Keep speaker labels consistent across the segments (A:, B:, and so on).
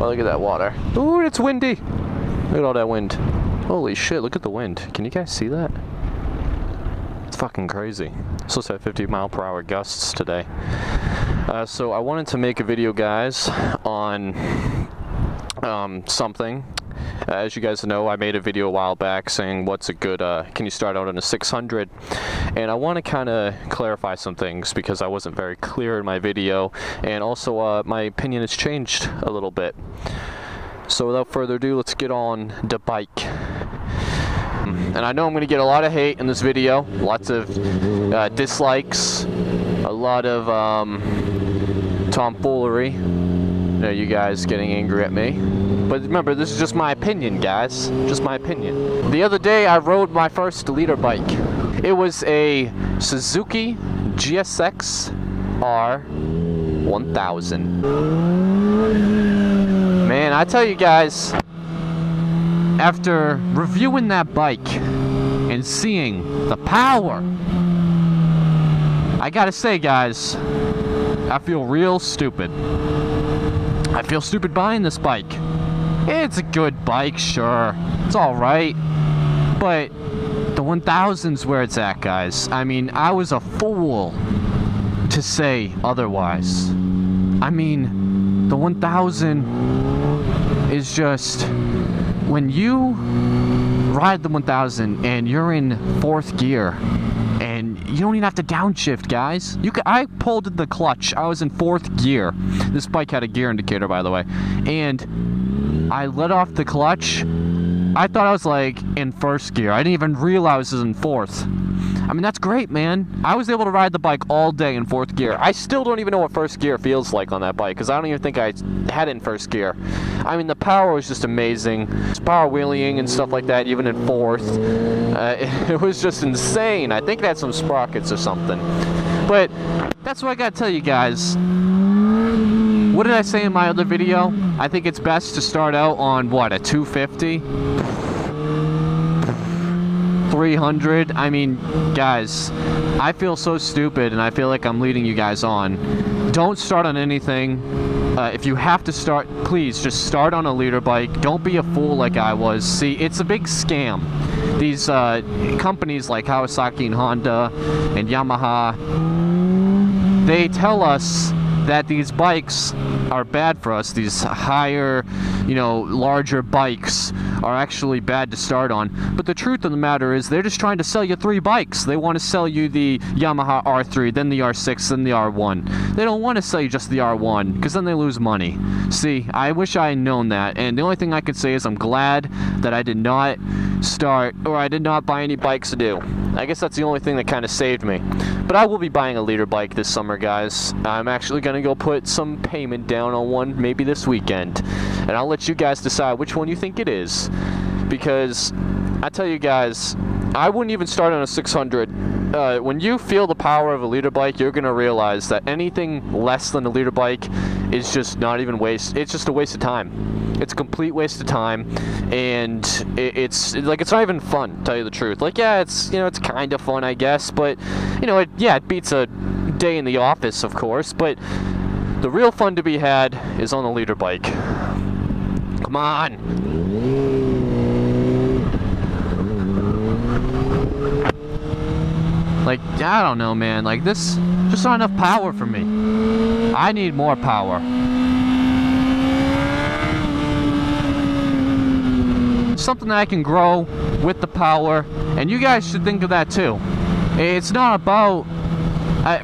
A: Oh, look at that water. Ooh, it's windy. Look at all that wind. Holy shit, look at the wind. Can you guys see that? It's fucking crazy. It's supposed to have 50-mile-per-hour gusts today. So I wanted to make a video, guys, on something. As you guys know, I made a video a while back saying what's a good, can you start out on a 600? And I want to kind of clarify some things because I wasn't very clear in my video, and also my opinion has changed a little bit. So without further ado, let's get on the bike. And I know I'm going to get a lot of hate in this video, lots of dislikes, a lot of tomfoolery, you guys getting angry at me. But remember, this is just my opinion, guys, just my opinion. The other day I rode my first liter bike. It was a Suzuki GSX-R 1000. Man, I tell you guys, after reviewing that bike and seeing the power, I gotta say, guys, I feel real stupid. I feel stupid buying this bike. It's a good bike, sure. It's alright. But the 1000's where it's at, guys. I mean, I was a fool to say otherwise. I mean, the 1000 is just... when you ride the 1000 and you're in 4th gear and you don't even have to downshift, guys. I pulled the clutch. I was in 4th gear. This bike had a gear indicator, by the way. And I let off the clutch. I thought I was like in 1st gear. I didn't even realize I was in 4th. I mean, that's great, man. I was able to ride the bike all day in 4th gear. I still don't even know what 1st gear feels like on that bike, because I don't even think I had it in 1st gear. I mean, the power was just amazing. Power wheeling and stuff like that, even in 4th. It was just insane. I think it had some sprockets or something. But that's what I gotta tell you guys. What did I say in my other video? I think it's best to start out on, what, a 250? 300. I mean, guys, I feel so stupid, and I feel like I'm leading you guys on. Don't start on anything. If you have to start, please just start on a liter bike. Don't be a fool like I was. See, it's a big scam. These companies like Kawasaki and Honda and Yamaha, they tell us that these bikes are bad for us. These higher, larger bikes are actually bad to start on. But the truth of the matter is they're just trying to sell you 3 bikes. They want to sell you the Yamaha R3, then the R6, then the R1. They don't want to sell you just the R1, because then they lose money. See, I wish I had known that, and the only thing I could say is I'm glad that I did not start, or I did not buy any bikes to do. I guess that's the only thing that kind of saved me. But I will be buying a liter bike this summer, guys. I'm actually going to go put some payment down on one maybe this weekend. And I'll let you guys decide which one you think it is. Because I tell you guys, I wouldn't even start on a 600. When you feel the power of a liter bike, you're going to realize that anything less than a liter bike is just not even waste. It's just a waste of time. It's a complete waste of time, and it's not even fun, to tell you the truth. Like, yeah, it's kind of fun, I guess, but it beats a day in the office, of course. But the real fun to be had is on the liter bike. Come on. Like, I don't know, man. Like, this just not enough power for me. I need more power. Something that I can grow with the power, and you guys should think of that too. It's not about,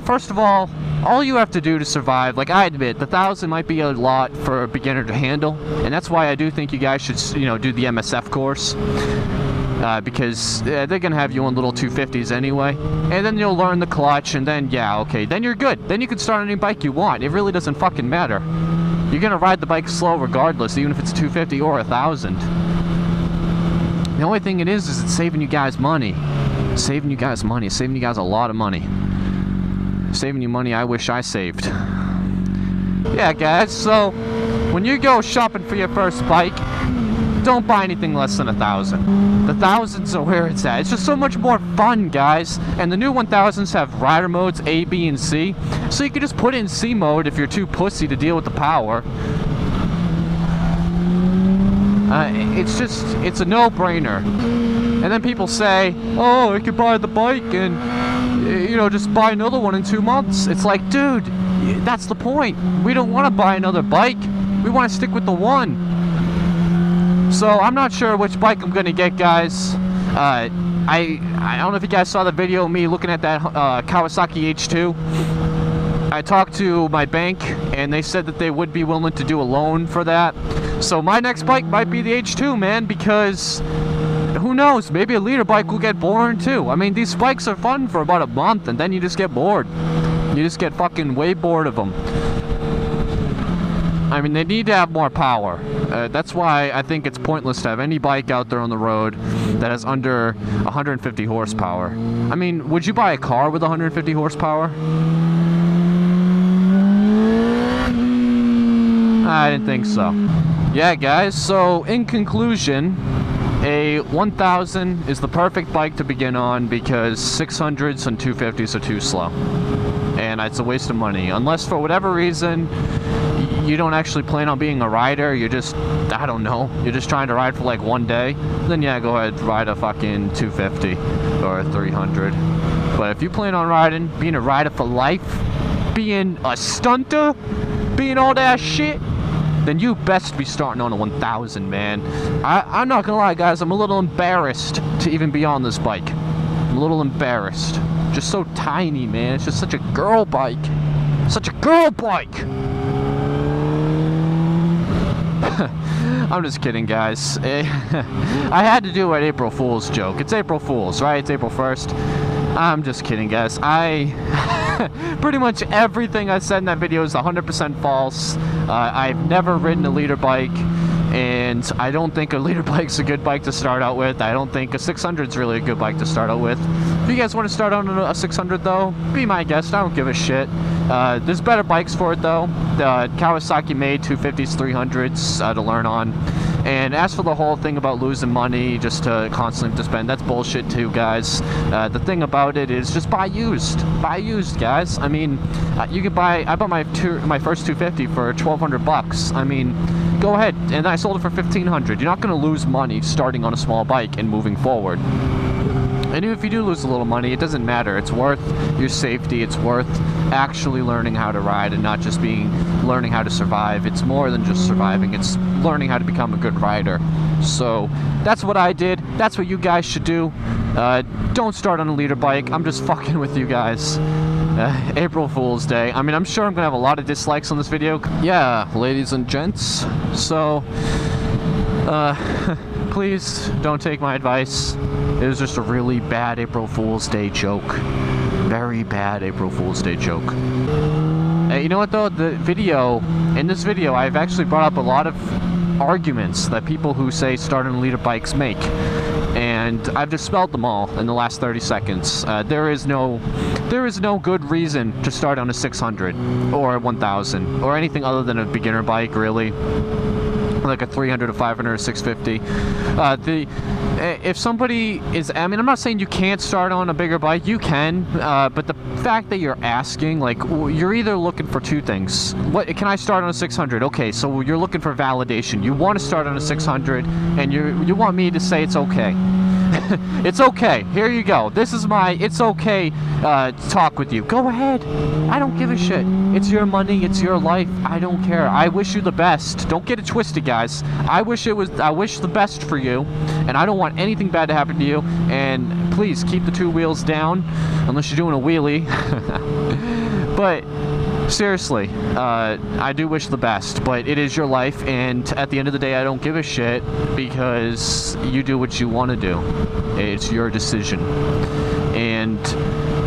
A: first of all you have to do to survive, like I admit, the 1000 might be a lot for a beginner to handle, and that's why I do think you guys should, do the MSF course. Because they're gonna have you on little 250s anyway, and then you'll learn the clutch, and then then you're good. Then you can start on any bike you want. It really doesn't fucking matter. You're gonna ride the bike slow regardless, even if it's 250 or 1000. The only thing it is it's saving you guys money. Saving you guys money. Saving you guys a lot of money. Saving you money I wish I saved. Yeah, guys, so when you go shopping for your first bike, don't buy anything less than 1000. The 1000s are where it's at. It's just so much more fun, guys. And the new 1000s have rider modes A, B, and C. So you can just put it in C mode if you're too pussy to deal with the power. It's a no-brainer. And then people say, oh, I could buy the bike and, you know, just buy another one in 2 months. It's like, dude, that's the point. We don't want to buy another bike. We want to stick with the one. So I'm not sure which bike I'm going to get, guys. I don't know if you guys saw the video of me looking at that Kawasaki H2. I talked to my bank, and they said that they would be willing to do a loan for that. So my next bike might be the H2, man, because who knows? Maybe a liter bike will get boring too. I mean, these bikes are fun for about a month, and then you just get bored. You just get fucking way bored of them. I mean, they need to have more power. That's why I think it's pointless to have any bike out there on the road that has under 150 horsepower. I mean, would you buy a car with 150 horsepower? I didn't think so. Yeah, guys, so in conclusion, a 1000 is the perfect bike to begin on because 600s and 250s are too slow. And it's a waste of money. Unless for whatever reason, you don't actually plan on being a rider, you're just, I don't know, you're just trying to ride for like one day, then yeah, go ahead, ride a fucking 250 or a 300. But if you plan on riding, being a rider for life, being a stunter, being all that shit, then you best be starting on a 1000, man. I'm not gonna lie, guys, I'm a little embarrassed to even be on this bike. I'm a little embarrassed. Just so tiny, man. It's just such a girl bike. Such a girl bike! I'm just kidding, guys. I had to do an April Fool's joke. It's April Fool's, right? It's April 1st. I'm just kidding, guys. Pretty much everything I said in that video is 100% false. I've never ridden a liter bike, and I don't think a liter bike's a good bike to start out with. I don't think a 600's really a good bike to start out with. If you guys want to start on a 600 though, be my guest. I don't give a shit. There's better bikes for it though. The Kawasaki made 250s, 300s to learn on. And as for the whole thing about losing money just to constantly have to spend, that's bullshit too, guys. The thing about it is just buy used. Buy used, guys. I mean, you could buy. I bought my first 250 for 1,200 bucks. I mean, go ahead, and I sold it for 1,500. You're not gonna lose money starting on a small bike and moving forward. And even if you do lose a little money, it doesn't matter. It's worth your safety. It's worth actually learning how to ride and not just learning how to survive. It's more than just surviving. It's learning how to become a good rider. So that's what I did. That's what you guys should do. Don't start on a liter bike. I'm just fucking with you guys. April Fool's Day. I mean, I'm sure I'm gonna have a lot of dislikes on this video. Yeah, ladies and gents. So, please don't take my advice. It was just a really bad April Fool's Day joke. Very bad April Fool's Day joke. You know what though? In this video, I've actually brought up a lot of arguments that people who say start on liter bikes make. And I've dispelled them all in the last 30 seconds. There is no good reason to start on a 600 or a 1000 or anything other than a beginner bike, really. Like a 300, a 500, a 650. If somebody is, I mean, I'm not saying you can't start on a bigger bike, you can, but the fact that you're asking, like, you're either looking for two things. What, can I start on a 600? Okay, so you're looking for validation. You want to start on a 600, and you want me to say it's okay. It's okay. Here you go. This is my it's okay talk with you. Go ahead. I don't give a shit. It's your money. It's your life. I don't care. I wish you the best. Don't get it twisted, guys. I wish the best for you, and I don't want anything bad to happen to you. And please keep the two wheels down, unless you're doing a wheelie. But seriously, I do wish the best, but it is your life, and at the end of the day, I don't give a shit because you do what you want to do. It's your decision. And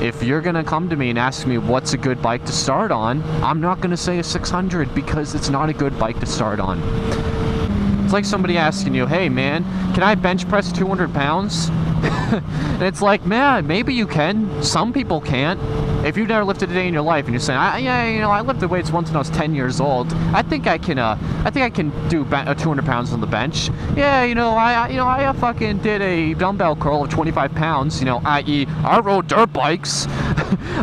A: if you're gonna come to me and ask me what's a good bike to start on, I'm not gonna say a 600 because it's not a good bike to start on. It's like somebody asking you, hey man, can I bench press 200 pounds? And it's like, man, maybe you can. Some people can't. If you've never lifted a day in your life and you're saying, yeah, you know, I lifted weights once when I was 10 years old. I think I can do 200 pounds on the bench. Yeah, I fucking did a dumbbell curl of 25 pounds. You know, i.e., I rode dirt bikes.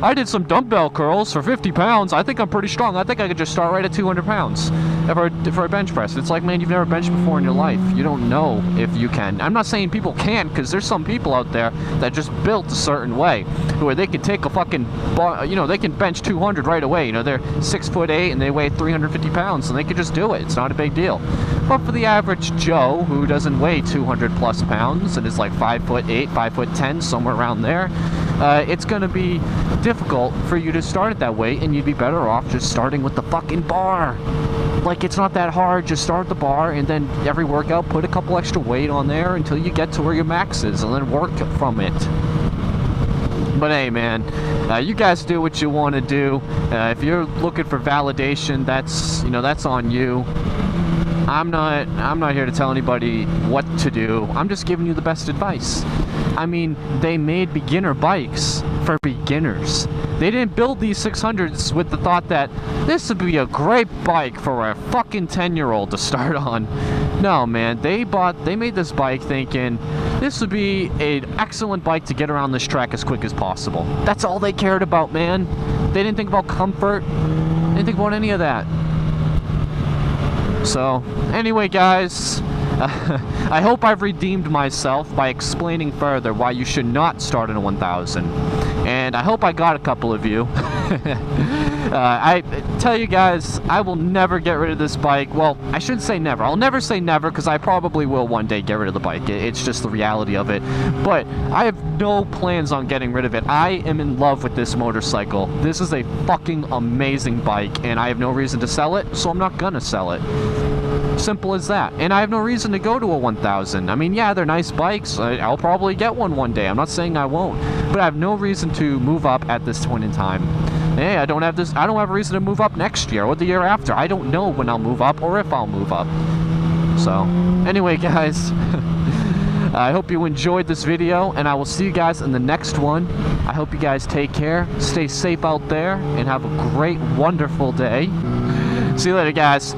A: I did some dumbbell curls for 50 pounds. I think I'm pretty strong. I think I could just start right at 200 pounds for a bench press. It's like, man, you've never benched before in your life. You don't know if you can. I'm not saying people can't, because there's some people out there that just built a certain way, where they can take a fucking bar, you know, they can bench 200 right away. You know, they're 6'8" and they weigh 350 pounds, and they can just do it. It's not a big deal. But for the average Joe who doesn't weigh 200 plus pounds and is like 5'8", 5'10", somewhere around there, it's gonna be difficult for you to start it that way, and you'd be better off just starting with the fucking bar. Like, it's not that hard. Just start the bar, and then every workout put a couple extra weight on there until you get to where your max is, and then work from it. But hey, man, you guys do what you want to do. If you're looking for validation, that's, you know, that's on you. I'm not here to tell anybody what to do. I'm just giving you the best advice. I mean, they made beginner bikes for beginners. They didn't build these 600s with the thought that this would be a great bike for a fucking 10-year-old to start on. No, man, they made this bike thinking this would be an excellent bike to get around this track as quick as possible. That's all they cared about, man. They didn't think about comfort. They didn't think about any of that. So, anyway, guys, I hope I've redeemed myself by explaining further why you should not start in a 1000. And I hope I got a couple of you. I tell you guys, I will never get rid of this bike. Well, I shouldn't say never. I'll never say never, because I probably will one day get rid of the bike. It's just the reality of it. But I have no plans on getting rid of it. I am in love with this motorcycle. This is a fucking amazing bike, and I have no reason to sell it, so I'm not gonna sell it. Simple as that. And I have no reason to go to a 1000. I mean, yeah, they're nice bikes. I'll probably get one day. I'm not saying I won't, but I have no reason to move up at this point in time. Hey, I don't have a reason to move up next year or the year after. I don't know when I'll move up or if I'll move up. So, anyway, guys, I hope you enjoyed this video, and I will see you guys in the next one. I hope you guys take care, stay safe out there, and have a great, wonderful day. See you later, guys.